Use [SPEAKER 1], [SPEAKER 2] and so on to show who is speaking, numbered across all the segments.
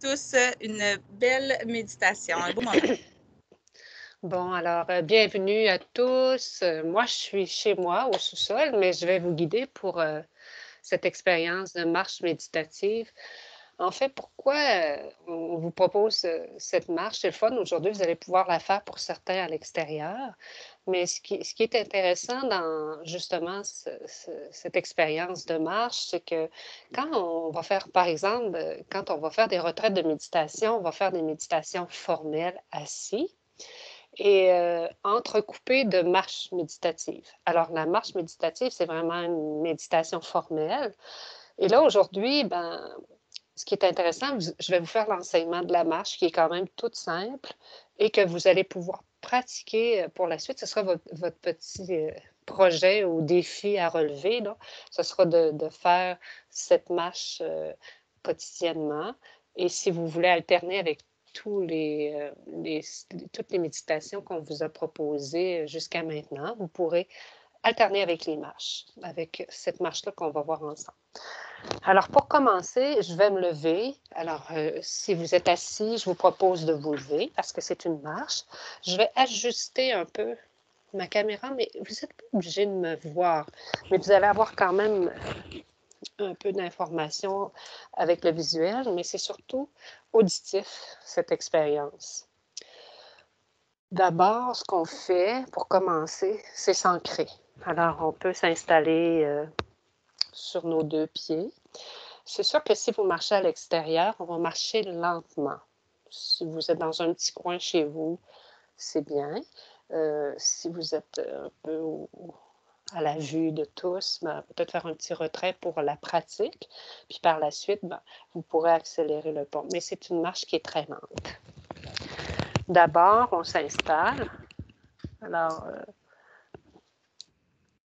[SPEAKER 1] tous une belle méditation, un beau moment.
[SPEAKER 2] Bon, alors, bienvenue à tous. Moi, je suis chez moi au sous-sol, mais je vais vous guider pour cette expérience de marche méditative. En fait, pourquoi on vous propose cette marche? C'est le fun. Aujourd'hui, vous allez pouvoir la faire pour certains à l'extérieur. Mais ce qui est intéressant dans justement cette expérience de marche, c'est que quand on va faire, par exemple, quand on va faire des retraites de méditation, on va faire des méditations formelles assis et entrecoupé de marches méditatives. Alors, la marche méditative, c'est vraiment une méditation formelle. Et là, aujourd'hui, ben, ce qui est intéressant, je vais vous faire l'enseignement de la marche qui est quand même toute simple et que vous allez pouvoir pratiquer pour la suite. Ce sera votre petit projet ou défi à relever, là. Ce sera de faire cette marche quotidiennement. Et si vous voulez alterner avec toutes les méditations qu'on vous a proposées jusqu'à maintenant, vous pourrez alterner avec les marches, avec cette marche-là qu'on va voir ensemble. Alors, pour commencer, je vais me lever. Alors, si vous êtes assis, je vous propose de vous lever parce que c'est une marche. Je vais ajuster un peu ma caméra, mais vous n'êtes pas obligé de me voir. Mais vous allez avoir quand même un peu d'informations avec le visuel, mais c'est surtout auditif, cette expérience. D'abord, ce qu'on fait pour commencer, c'est s'ancrer. Alors, on peut s'installer sur nos deux pieds. C'est sûr que si vous marchez à l'extérieur, on va marcher lentement. Si vous êtes dans un petit coin chez vous, c'est bien. Si vous êtes un peu à la vue de tous, ben, peut-être faire un petit retrait pour la pratique. Puis par la suite, ben, vous pourrez accélérer le pas. Mais c'est une marche qui est très lente. D'abord, on s'installe. Alors,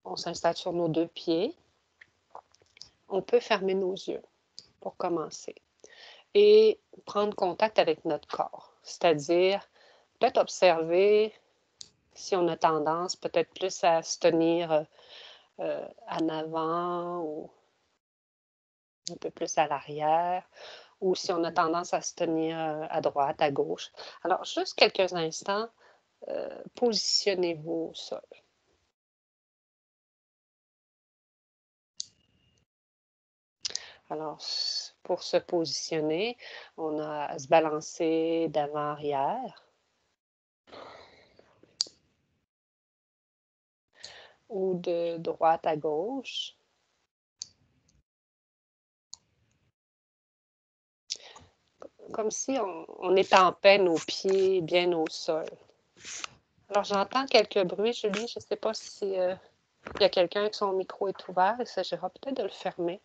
[SPEAKER 2] on s'installe sur nos deux pieds. On peut fermer nos yeux pour commencer et prendre contact avec notre corps, c'est-à-dire peut-être observer si on a tendance peut-être plus à se tenir en avant ou un peu plus à l'arrière, ou si on a tendance à se tenir à droite, à gauche. Alors, juste quelques instants, positionnez-vous au sol. Alors, pour se positionner, on a à se balancer d'avant-arrière ou de droite à gauche. Comme si on étampait nos pieds bien au sol. Alors, j'entends quelques bruits, Julie. Je ne sais pas si il y a quelqu'un que son micro est ouvert. Il s'agira peut-être de le fermer.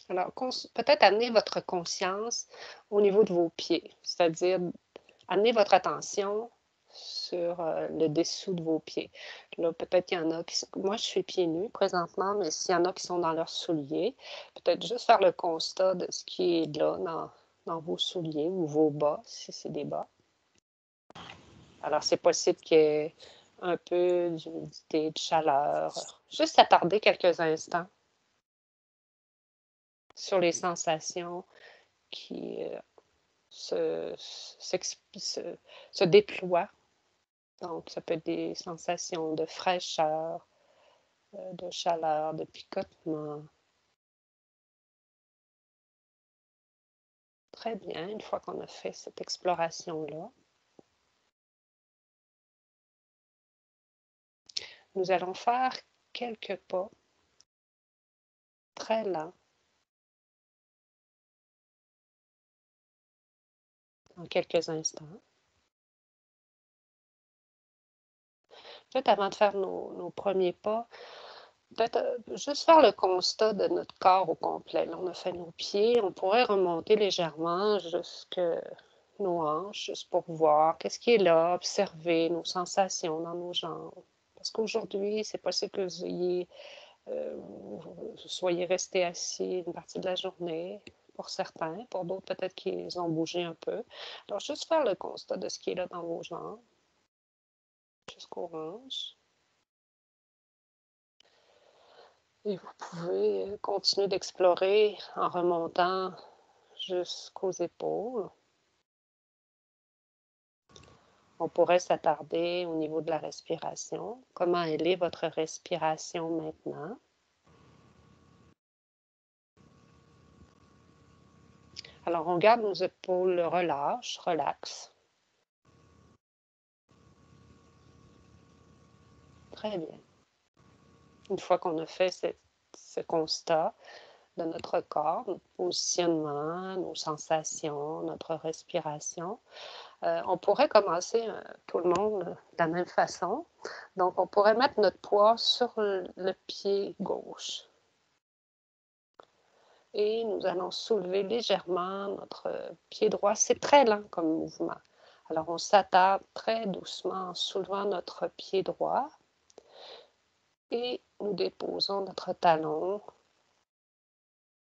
[SPEAKER 2] Alors, peut-être amener votre conscience au niveau de vos pieds, c'est-à-dire amener votre attention sur le dessous de vos pieds. Là, peut-être qu'il y en a qui sont... Moi, je suis pieds nus présentement, mais s'il y en a qui sont dans leurs souliers, peut-être juste faire le constat de ce qui est là dans vos souliers ou vos bas, si c'est des bas. Alors, c'est possible qu'il y ait un peu d'humidité, de chaleur. Juste s'attarder quelques instants sur les sensations qui se, se déploient. Donc, ça peut être des sensations de fraîcheur, de chaleur, de picotement. Très bien, une fois qu'on a fait cette exploration-là, nous allons faire quelques pas très lents en quelques instants. Peut-être avant de faire nos premiers pas, peut-être juste faire le constat de notre corps au complet. Là, on a fait nos pieds, on pourrait remonter légèrement jusque nos hanches, juste pour voir qu'est-ce qui est là, observer nos sensations dans nos jambes. Parce qu'aujourd'hui, c'est possible que vous soyez resté assis une partie de la journée, pour certains. Pour d'autres, peut-être qu'ils ont bougé un peu. Alors, juste faire le constat de ce qui est là dans vos jambes, jusqu'aux hanches. Et vous pouvez continuer d'explorer en remontant jusqu'aux épaules. On pourrait s'attarder au niveau de la respiration. Comment elle est votre respiration maintenant? Alors, on garde nos épaules relâche, relax. Très bien. Une fois qu'on a fait ce constat de notre corps, notre positionnement, nos sensations, notre respiration, on pourrait commencer tout le monde de la même façon. Donc, on pourrait mettre notre poids sur le pied gauche. Et nous allons soulever légèrement notre pied droit. C'est très lent comme mouvement. Alors, on s'attarde très doucement en soulevant notre pied droit et nous déposons notre talon,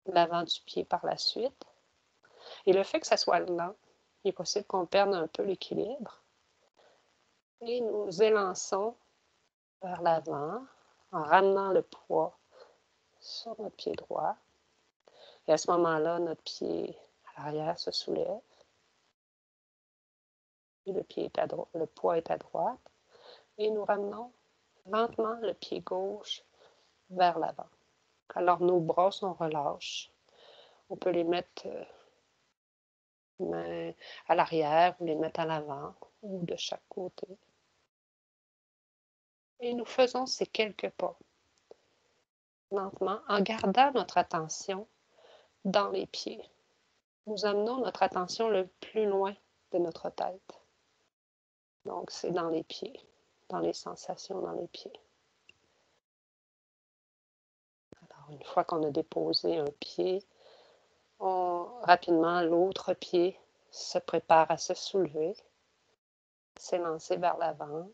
[SPEAKER 2] l'avant du pied par la suite. Et le fait que ça soit lent, il est possible qu'on perde un peu l'équilibre. Et nous élançons vers l'avant en ramenant le poids sur notre pied droit. Et à ce moment-là, notre pied à l'arrière se soulève. Et le poids est à droite. Et nous ramenons lentement le pied gauche vers l'avant. Alors nos bras sont relâches. On peut les mettre à l'arrière ou les mettre à l'avant ou de chaque côté. Et nous faisons ces quelques pas lentement en gardant notre attention dans les pieds. Nous amenons notre attention le plus loin de notre tête. Donc, c'est dans les pieds, dans les sensations dans les pieds. Alors, une fois qu'on a déposé un pied, rapidement, l'autre pied se prépare à se soulever, s'élancer vers l'avant.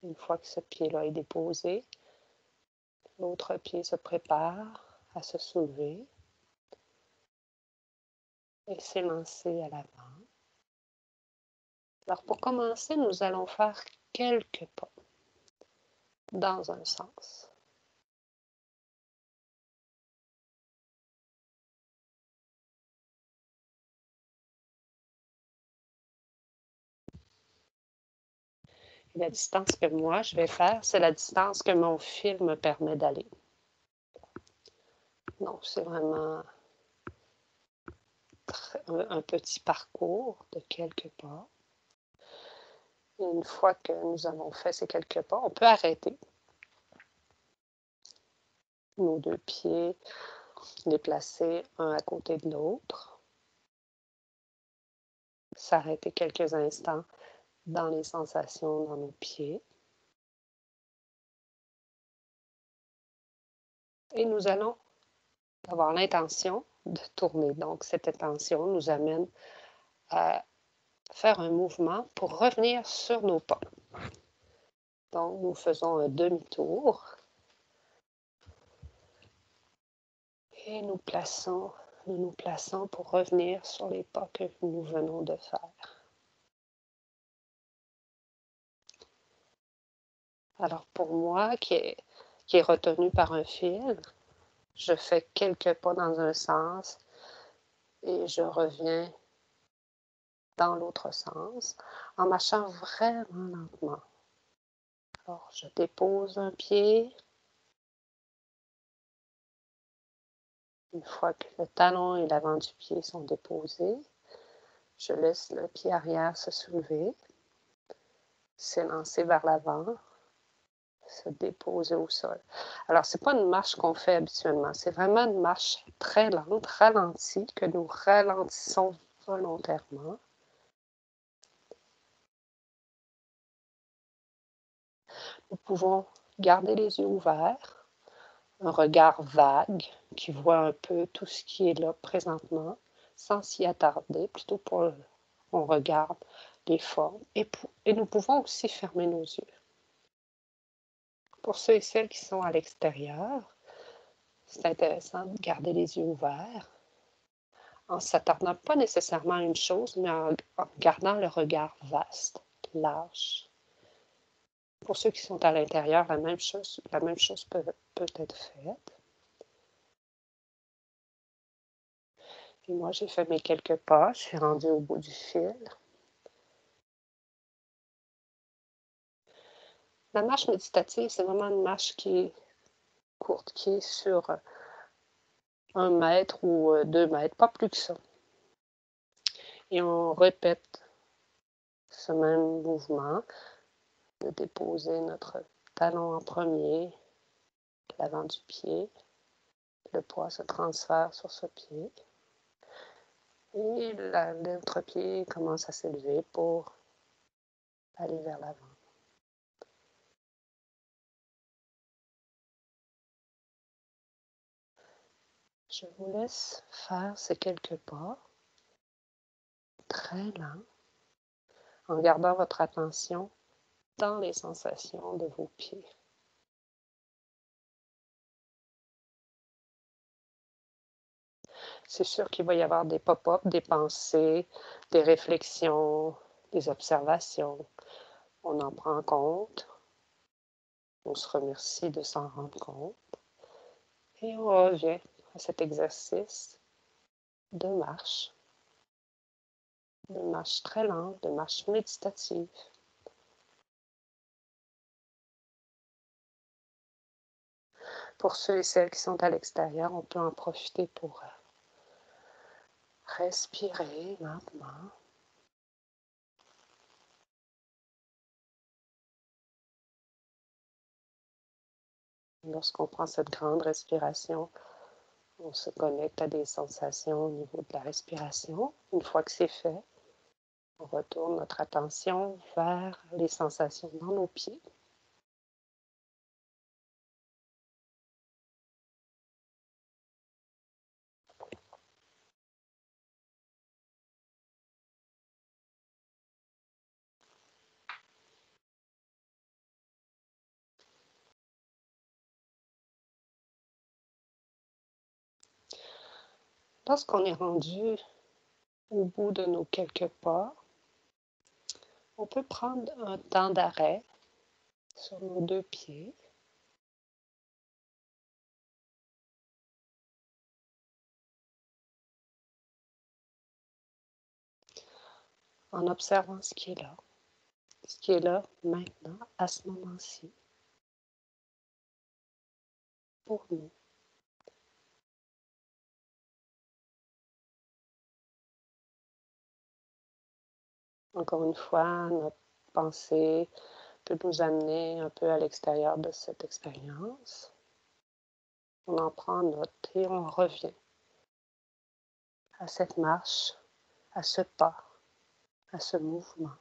[SPEAKER 2] Une fois que ce pied-là est déposé, l'autre pied se prépare à se soulever et s'élancer à l'avant. Alors, pour commencer, nous allons faire quelques pas dans un sens. Et la distance que moi, je vais faire, c'est la distance que mon fil me permet d'aller. Donc, c'est vraiment un petit parcours de quelques pas. Et une fois que nous avons fait ces quelques pas, on peut arrêter. Nos deux pieds, les placer un à côté de l'autre. S'arrêter quelques instants dans les sensations dans nos pieds. Et nous allons avoir l'intention de tourner. Donc, cette intention nous amène à faire un mouvement pour revenir sur nos pas. Donc, nous faisons un demi-tour et nous nous plaçons pour revenir sur les pas que nous venons de faire. Alors, pour moi, qui est retenu par un fil, je fais quelques pas dans un sens et je reviens dans l'autre sens en marchant vraiment lentement. Alors, je dépose un pied. Une fois que le talon et l'avant du pied sont déposés, je laisse le pied arrière se soulever, s'élancer vers l'avant, se déposer au sol. Alors, ce n'est pas une marche qu'on fait habituellement, c'est vraiment une marche très lente, ralentie, que nous ralentissons volontairement. Nous pouvons garder les yeux ouverts, un regard vague qui voit un peu tout ce qui est là présentement, sans s'y attarder, plutôt on regarde les formes et nous pouvons aussi fermer nos yeux. Pour ceux et celles qui sont à l'extérieur, c'est intéressant de garder les yeux ouverts en ne s'attardant pas nécessairement à une chose, mais en gardant le regard vaste, large. Pour ceux qui sont à l'intérieur, la même chose peut être faite. Et moi, j'ai fait mes quelques pas, je suis rendue au bout du fil. La marche méditative, c'est vraiment une marche qui est courte, qui est sur 1 mètre ou 2 mètres, pas plus que ça. Et on répète ce même mouvement de déposer notre talon en premier, l'avant du pied, le poids se transfère sur ce pied et l'autre pied commence à s'élever pour aller vers l'avant. Je vous laisse faire ces quelques pas très lents en gardant votre attention dans les sensations de vos pieds. C'est sûr qu'il va y avoir des pop-up, des pensées, des réflexions, des observations. On en prend compte, on se remercie de s'en rendre compte et on revient à cet exercice de marche très lente, de marche méditative. Pour ceux et celles qui sont à l'extérieur, on peut en profiter pour respirer lentement. Lorsqu'on prend cette grande respiration, on se connecte à des sensations au niveau de la respiration. Une fois que c'est fait, on retourne notre attention vers les sensations dans nos pieds. Lorsqu'on est rendu au bout de nos quelques pas, on peut prendre un temps d'arrêt sur nos 2 pieds. En observant ce qui est là maintenant, à ce moment-ci, pour nous. Encore une fois, notre pensée peut nous amener un peu à l'extérieur de cette expérience. On en prend note et on revient à cette marche, à ce pas, à ce mouvement.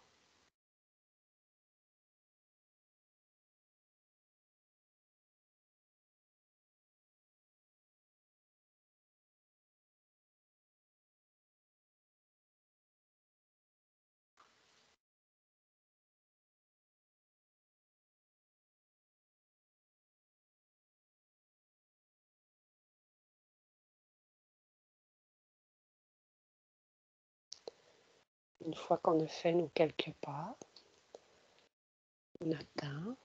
[SPEAKER 2] Une fois qu'on a fait nos quelques pas, on attend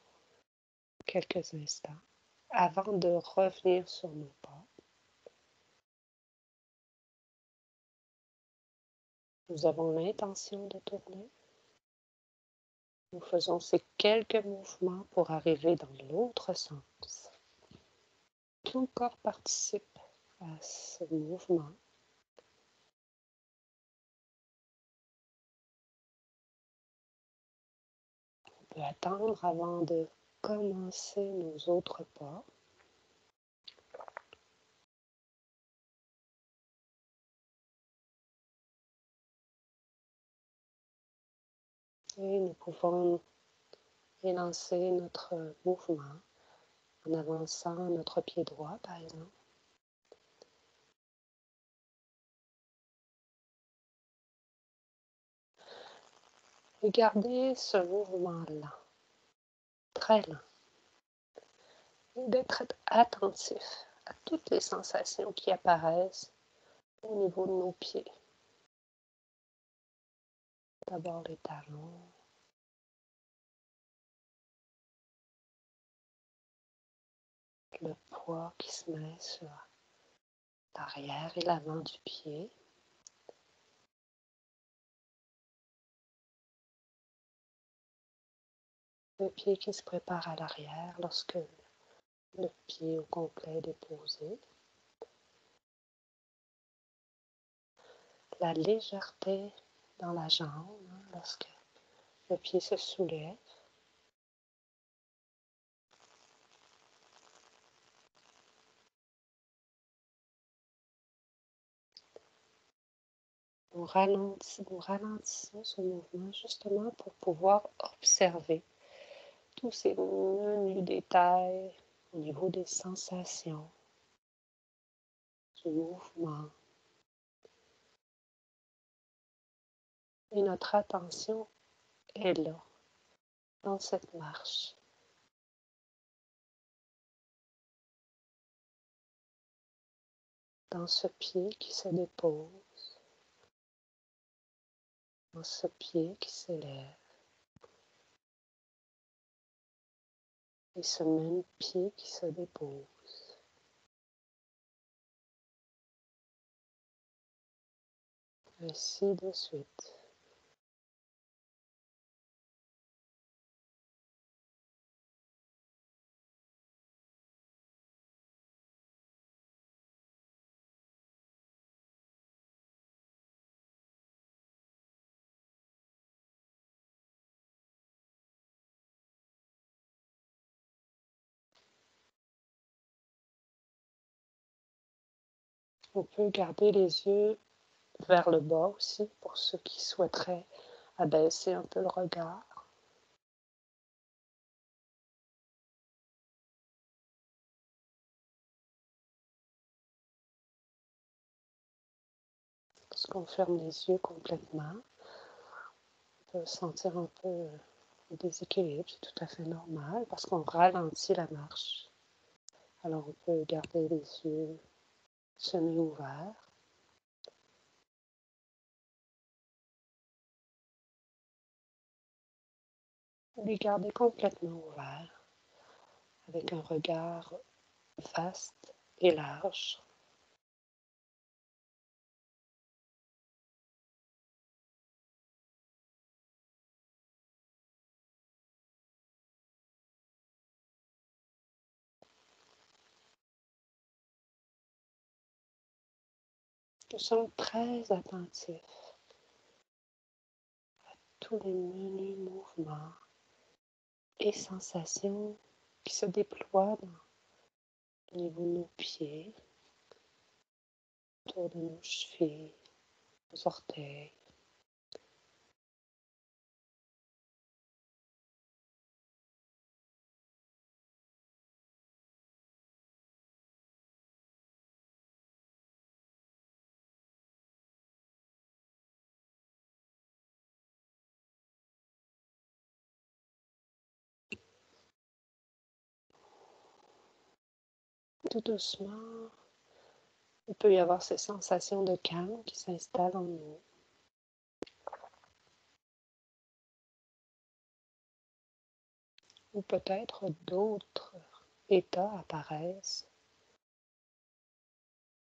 [SPEAKER 2] quelques instants avant de revenir sur nos pas. Nous avons l'intention de tourner. Nous faisons ces quelques mouvements pour arriver dans l'autre sens. Tout le corps participe à ce mouvement. On peut attendre avant de commencer nos autres pas. Et nous pouvons élancer notre mouvement en avançant notre pied droit, par exemple. Et garder ce mouvement lent, très lent. Et d'être attentif à toutes les sensations qui apparaissent au niveau de nos pieds. D'abord les talons, le poids qui se met sur l'arrière et l'avant du pied. Le pied qui se prépare à l'arrière lorsque le pied au complet est déposé. La légèreté dans la jambe lorsque le pied se soulève. Nous ralentissons ce mouvement justement pour pouvoir observer tous ces menus détails au niveau des sensations, du mouvement. Et notre attention est là, dans cette marche. Dans ce pied qui se dépose, dans ce pied qui s'élève, et ce même pied qui se dépose. Ainsi de suite. On peut garder les yeux vers le bas aussi pour ceux qui souhaiteraient abaisser un peu le regard. Lorsqu'on ferme les yeux complètement, on peut sentir un peu le déséquilibre, c'est tout à fait normal parce qu'on ralentit la marche. Alors on peut garder les yeux semi-ouverts. Les garder complètement ouverts avec un regard vaste et large. Nous sommes très attentifs à tous les menus mouvements et sensations qui se déploient au niveau de nos pieds, autour de nos chevilles, nos orteils. Tout doucement, il peut y avoir ces sensations de calme qui s'installent en nous. Ou peut-être d'autres états apparaissent.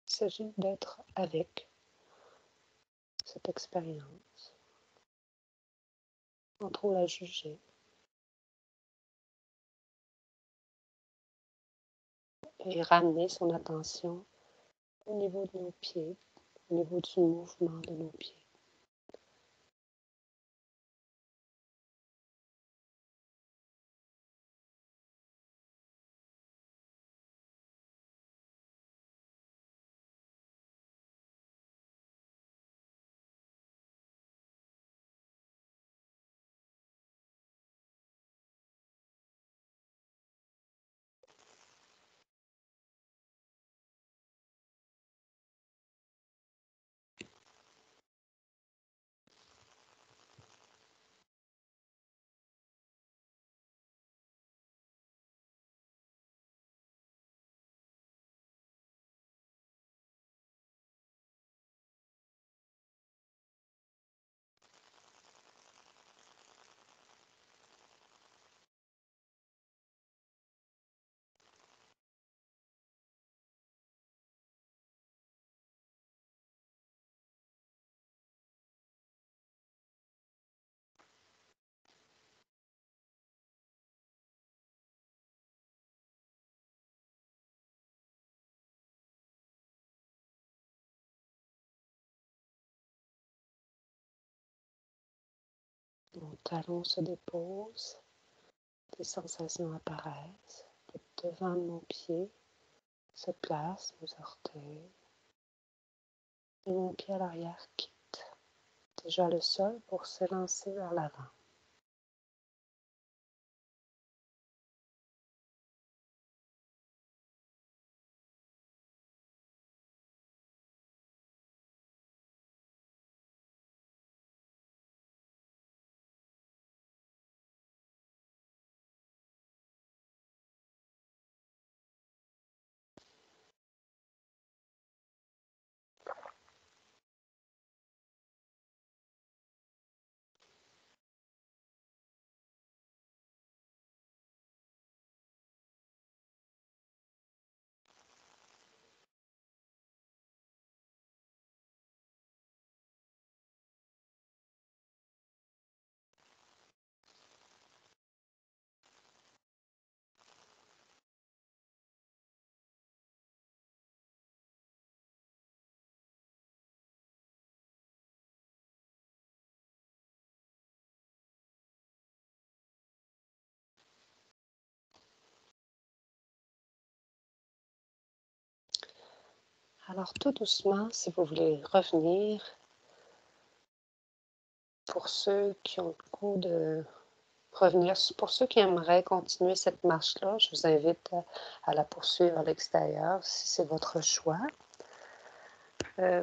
[SPEAKER 2] Il s'agit d'être avec cette expérience, sans trop la juger, et ramener son attention au niveau de nos pieds, au niveau du mouvement de nos pieds. Mon talon se dépose, des sensations apparaissent. Devant mon pied se placent mes orteils et mon pied à l'arrière quitte déjà le sol pour s'élancer vers l'avant. Alors tout doucement, si vous voulez revenir, pour ceux qui ont le goût de revenir, pour ceux qui aimeraient continuer cette marche-là, je vous invite à la poursuivre à l'extérieur si c'est votre choix.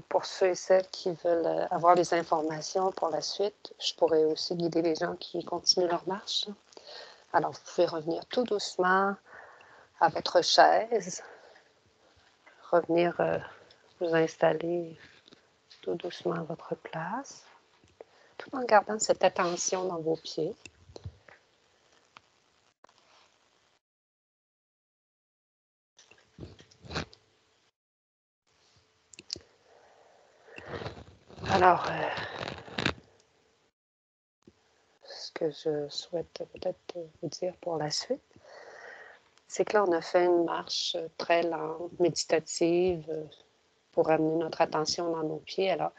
[SPEAKER 2] Pour ceux et celles qui veulent avoir des informations pour la suite, je pourrais aussi guider les gens qui continuent leur marche. Alors, vous pouvez revenir tout doucement à votre chaise, revenir vous installer tout doucement à votre place, tout en gardant cette attention dans vos pieds. Alors, ce que je souhaite peut-être vous dire pour la suite, c'est que là, on a fait une marche très lente, méditative, pour amener notre attention dans nos pieds. Alors,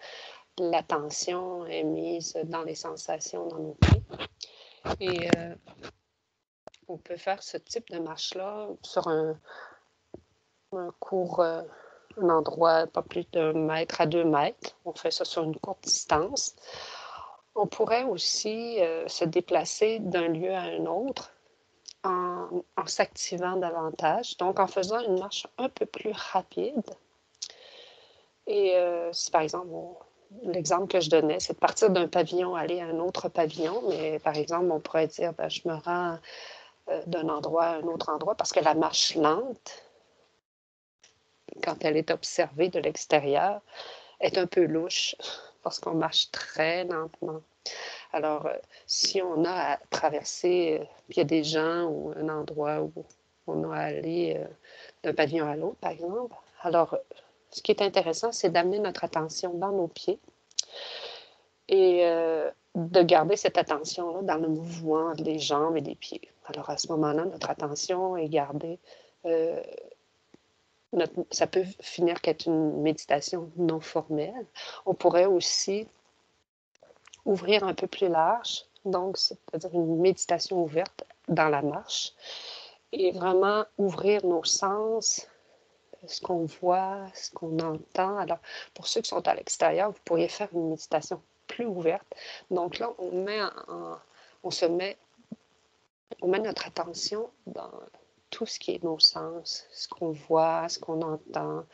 [SPEAKER 2] l'attention est mise dans les sensations dans nos pieds. Et on peut faire ce type de marche-là sur un court, un endroit pas plus d'1 mètre à 2 mètres. On fait ça sur une courte distance. On pourrait aussi se déplacer d'un lieu à un autre en s'activant davantage, donc en faisant une marche un peu plus rapide. Et si par exemple, l'exemple que je donnais, c'est de partir d'un pavillon, aller à un autre pavillon, mais par exemple, on pourrait dire, ben, je me rends d'un endroit à un autre endroit parce que la marche lente, quand elle est observée de l'extérieur, est un peu louche parce qu'on marche très lentement. Alors, si on a à traverser, il y a des gens ou un endroit où on a à aller d'un pavillon à l'autre, par exemple, alors ce qui est intéressant, c'est d'amener notre attention dans nos pieds et de garder cette attention-là dans le mouvement des jambes et des pieds. Alors, à ce moment-là, notre attention est gardée. Ça peut finir qu'être une méditation non formelle. On pourrait aussi ouvrir un peu plus large, donc c'est-à-dire une méditation ouverte dans la marche et vraiment ouvrir nos sens, ce qu'on voit, ce qu'on entend. Alors, pour ceux qui sont à l'extérieur, vous pourriez faire une méditation plus ouverte. Donc là, on met notre attention dans tout ce qui est nos sens, ce qu'on voit, ce qu'on entend,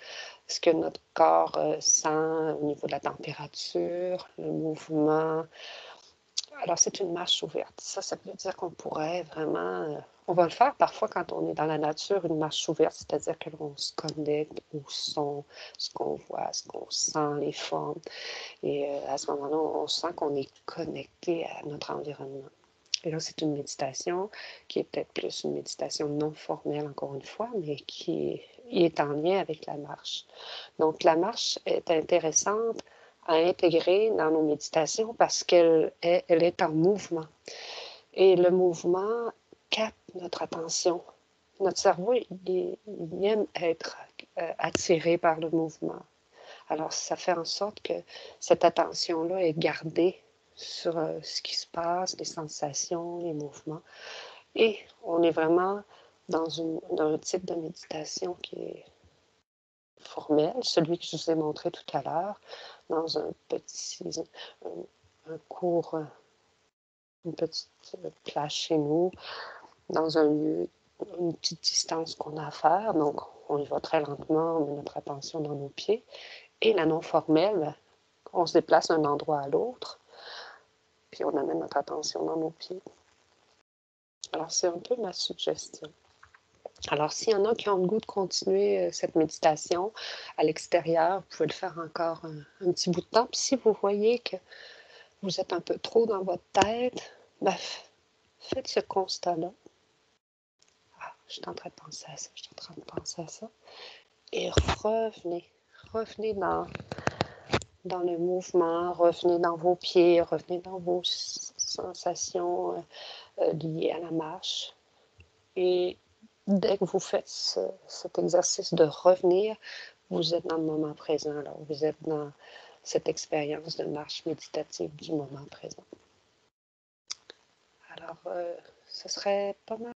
[SPEAKER 2] ce que notre corps sent au niveau de la température, le mouvement. Alors, c'est une marche ouverte. Ça veut dire qu'on pourrait vraiment... on va le faire parfois quand on est dans la nature, une marche ouverte, c'est-à-dire que l'on se connecte au son, ce qu'on voit, ce qu'on sent, les formes. Et à ce moment-là, on sent qu'on est connecté à notre environnement. Et là, c'est une méditation qui est peut-être plus une méditation non formelle, encore une fois, mais qui est en lien avec la marche. Donc, la marche est intéressante à intégrer dans nos méditations parce qu'elle est en mouvement. Et le mouvement capte notre attention. Notre cerveau, il aime être attiré par le mouvement. Alors, ça fait en sorte que cette attention-là est gardée sur ce qui se passe, les sensations, les mouvements. Et on est vraiment dans un type de méditation qui est formel, celui que je vous ai montré tout à l'heure, dans un cours, une petite place chez nous, dans un lieu, une petite distance qu'on a à faire. Donc, on y va très lentement, on met notre attention dans nos pieds. Et la non formelle, on se déplace d'un endroit à l'autre, puis on amène notre attention dans nos pieds. Alors, c'est un peu ma suggestion. Alors, s'il y en a qui ont le goût de continuer cette méditation à l'extérieur, vous pouvez le faire encore un petit bout de temps. Puis si vous voyez que vous êtes un peu trop dans votre tête, ben, faites ce constat-là. Ah, je suis en train de penser à ça, je suis en train de penser à ça. Et revenez dans le mouvement, revenez dans vos pieds, revenez dans vos sensations liées à la marche. Et dès que vous faites cet exercice de revenir, vous êtes dans le moment présent, alors vous êtes dans cette expérience de marche méditative du moment présent. Alors, ce serait pas mal.